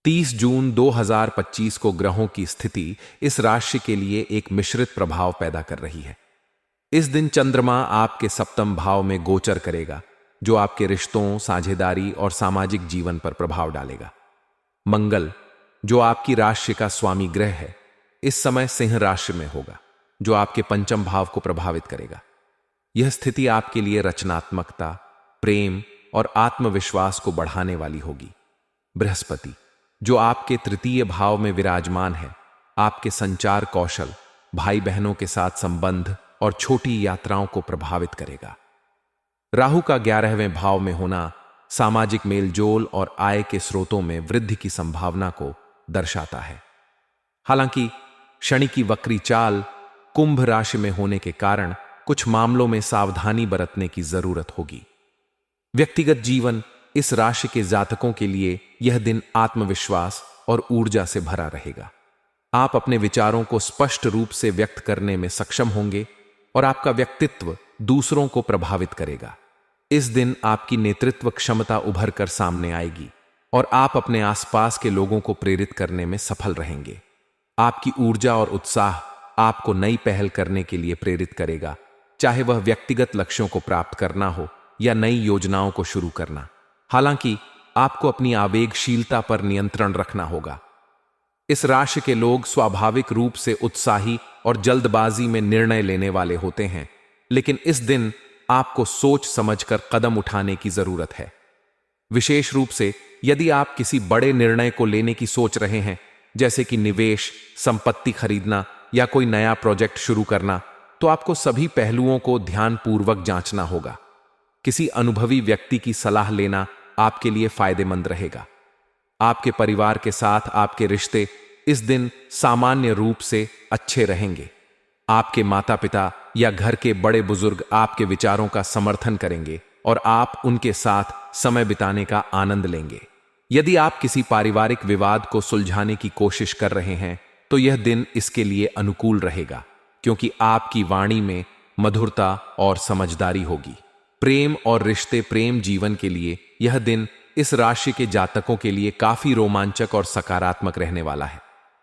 30 जून 2025 को ग्रहों की स्थिति इस राशि के लिए एक मिश्रित प्रभाव पैदा कर रही है। इस दिन चंद्रमा आपके सप्तम भाव में गोचर करेगा, जो आपके रिश्तों, साझेदारी और सामाजिक जीवन पर प्रभाव डालेगा। मंगल, जो आपकी राशि का स्वामी ग्रह है, इस समय सिंह राशि में होगा, जो आपके पंचम भाव को प्रभावित करेगा। यह स्थिति आपके लिए रचनात्मकता, प्रेम और आत्मविश्वास को बढ़ाने वाली होगी। बृहस्पति, जो आपके तृतीय भाव में विराजमान है, आपके संचार कौशल, भाई बहनों के साथ संबंध और छोटी यात्राओं को प्रभावित करेगा। राहु का 11वें भाव में होना सामाजिक मेलजोल और आय के स्रोतों में वृद्धि की संभावना को दर्शाता है। हालांकि शनि की वक्री चाल कुंभ राशि में होने के कारण कुछ मामलों में सावधानी बरतने की जरूरत होगी। व्यक्तिगत जीवन, इस राशि के जातकों के लिए यह दिन आत्मविश्वास और ऊर्जा से भरा रहेगा। आप अपने विचारों को स्पष्ट रूप से व्यक्त करने में सक्षम होंगे और आपका व्यक्तित्व दूसरों को प्रभावित करेगा। इस दिन आपकी नेतृत्व क्षमता उभर कर सामने आएगी और आप अपने आसपास के लोगों को प्रेरित करने में सफल रहेंगे। आपकी ऊर्जा और उत्साह आपको नई पहल करने के लिए प्रेरित करेगा, चाहे वह व्यक्तिगत लक्ष्यों को प्राप्त करना हो या नई योजनाओं को शुरू करना। हालांकि आपको अपनी आवेगशीलता पर नियंत्रण रखना होगा। इस राशि के लोग स्वाभाविक रूप से उत्साही और जल्दबाजी में निर्णय लेने वाले होते हैं, लेकिन इस दिन आपको सोच समझकर कदम उठाने की जरूरत है। विशेष रूप से यदि आप किसी बड़े निर्णय को लेने की सोच रहे हैं, जैसे कि निवेश, संपत्ति खरीदना या कोई नया प्रोजेक्ट शुरू करना, तो आपको सभी पहलुओं को ध्यानपूर्वक जांचना होगा। किसी अनुभवी व्यक्ति की सलाह लेना आपके लिए फायदेमंद रहेगा। आपके परिवार के साथ आपके रिश्ते इस दिन सामान्य रूप से अच्छे रहेंगे। आपके माता पिता या घर के बड़े बुजुर्ग आपके विचारों का समर्थन करेंगे और आप उनके साथ समय बिताने का आनंद लेंगे। यदि आप किसी पारिवारिक विवाद को सुलझाने की कोशिश कर रहे हैं, तो यह दिन इसके लिए अनुकूल रहेगा, क्योंकि आपकी वाणी में मधुरता और समझदारी होगी। प्रेम और रिश्ते, प्रेम जीवन के लिए यह दिन इस राशि के जातकों के लिए काफी रोमांचक और सकारात्मक रहने वाला है।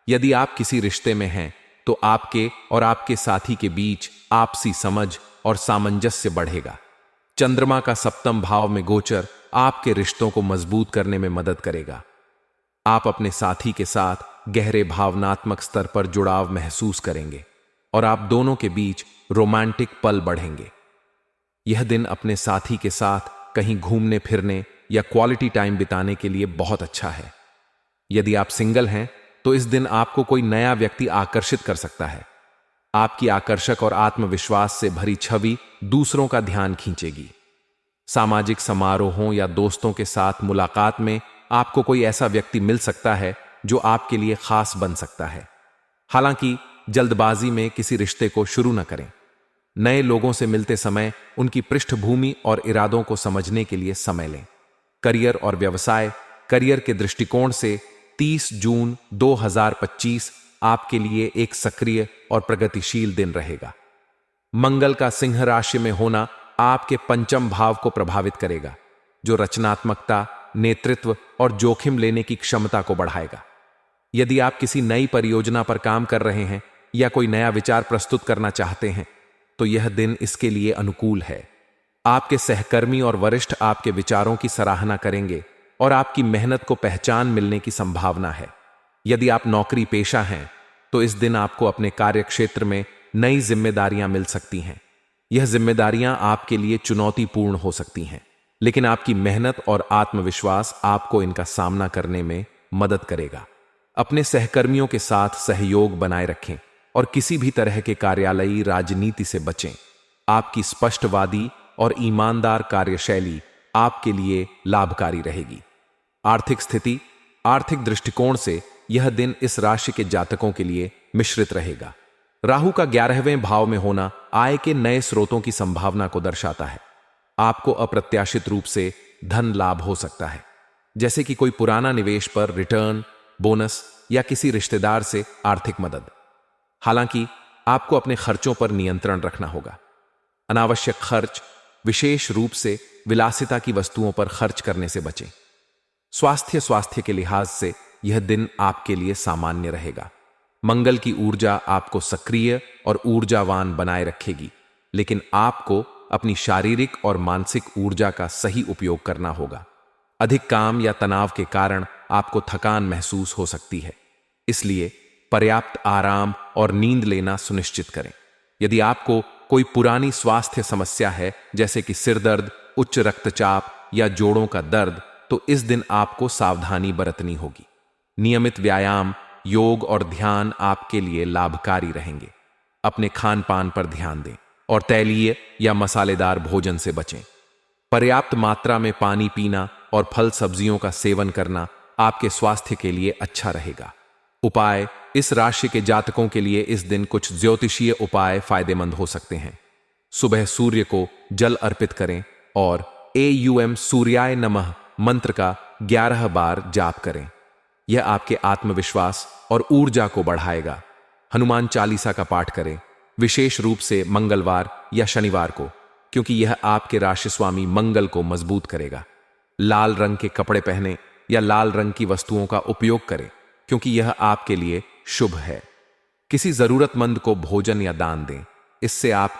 यदि आप किसी रिश्ते में हैं, तो आपके और आपके साथी के बीच आपसी समझ और सामंजस्य बढ़ेगा। चंद्रमा का सप्तम भाव में गोचर आपके रिश्तों को मजबूत करने में मदद करेगा। आप अपने साथी के साथ गहरे भावनात्मक स्तर पर जुड़ाव महसूस करेंगे और आप दोनों के बीच रोमांटिक पल बढ़ेंगे। यह दिन अपने साथी के साथ कहीं घूमने फिरने या क्वालिटी टाइम बिताने के लिए बहुत अच्छा है। यदि आप सिंगल हैं, तो इस दिन आपको कोई नया व्यक्ति आकर्षित कर सकता है। आपकी आकर्षक और आत्मविश्वास से भरी छवि दूसरों का ध्यान खींचेगी। सामाजिक समारोहों या दोस्तों के साथ मुलाकात में आपको कोई ऐसा व्यक्ति मिल सकता है जो आपके लिए खास बन सकता है। हालांकि जल्दबाजी में किसी रिश्ते को शुरू न करें। नए लोगों से मिलते समय उनकी पृष्ठभूमि और इरादों को समझने के लिए समय लें। करियर और व्यवसाय, करियर के दृष्टिकोण से 30 जून 2025 आपके लिए एक सक्रिय और प्रगतिशील दिन रहेगा। मंगल का सिंह राशि में होना आपके पंचम भाव को प्रभावित करेगा, जो रचनात्मकता, नेतृत्व और जोखिम लेने की क्षमता को बढ़ाएगा। यदि आप किसी नई परियोजना पर काम कर रहे हैं या कोई नया विचार प्रस्तुत करना चाहते हैं, तो यह दिन इसके लिए अनुकूल है। आपके सहकर्मी और वरिष्ठ आपके विचारों की सराहना करेंगे और आपकी मेहनत को पहचान मिलने की संभावना है। यदि आप नौकरी पेशा हैं, तो इस दिन आपको अपने कार्यक्षेत्र में नई जिम्मेदारियां मिल सकती हैं। यह जिम्मेदारियां आपके लिए चुनौतीपूर्ण हो सकती हैं, लेकिन आपकी मेहनत और आत्मविश्वास आपको इनका सामना करने में मदद करेगा। अपने सहकर्मियों के साथ सहयोग बनाए रखें और किसी भी तरह के कार्यालयी राजनीति से बचें। आपकी स्पष्टवादी और ईमानदार कार्यशैली आपके लिए लाभकारी रहेगी। आर्थिक स्थिति, आर्थिक दृष्टिकोण से यह दिन इस राशि के जातकों के लिए मिश्रित रहेगा। राहु का 11वें भाव में होना आय के नए स्रोतों की संभावना को दर्शाता है। आपको अप्रत्याशित रूप से धन लाभ हो सकता है, जैसे कि कोई पुराना निवेश पर रिटर्न, बोनस या किसी रिश्तेदार से आर्थिक मदद। हालांकि आपको अपने खर्चों पर नियंत्रण रखना होगा। अनावश्यक खर्च, विशेष रूप से विलासिता की वस्तुओं पर खर्च करने से बचें। स्वास्थ्य के लिहाज से यह दिन आपके लिए सामान्य रहेगा। मंगल की ऊर्जा आपको सक्रिय और ऊर्जावान बनाए रखेगी, लेकिन आपको अपनी शारीरिक और मानसिक ऊर्जा का सही उपयोग करना होगा। अधिक काम या तनाव के कारण आपको थकान महसूस हो सकती है, इसलिए पर्याप्त आराम और नींद लेना सुनिश्चित करें। यदि आपको कोई पुरानी स्वास्थ्य समस्या है, जैसे कि सिर दर्द, उच्च रक्तचाप या जोड़ों का दर्द, तो इस दिन आपको सावधानी बरतनी होगी। नियमित व्यायाम, योग और ध्यान आपके लिए लाभकारी रहेंगे। अपने खान पान पर ध्यान दें और तैलीय या मसालेदार भोजन से बचें। पर्याप्त मात्रा में पानी पीना और फल सब्जियों का सेवन करना आपके स्वास्थ्य के लिए अच्छा रहेगा। उपाय: इस राशि के जातकों के लिए इस दिन कुछ ज्योतिषीय उपाय फायदेमंद हो सकते हैं। सुबह सूर्य को जल अर्पित करें और एयूएम सूर्याय नमः मंत्र का 11 बार जाप करें। यह आपके आत्मविश्वास और ऊर्जा को बढ़ाएगा। हनुमान चालीसा का पाठ करें, विशेष रूप से मंगलवार या शनिवार को, क्योंकि यह आपके राशि स्वामी मंगल को मजबूत करेगा। लाल रंग के कपड़े पहने या लाल रंग की वस्तुओं का उपयोग करें, क्योंकि यह आपके लिए शुभ है। किसी जरूरतमंद को भोजन या दान दें, इससे आपके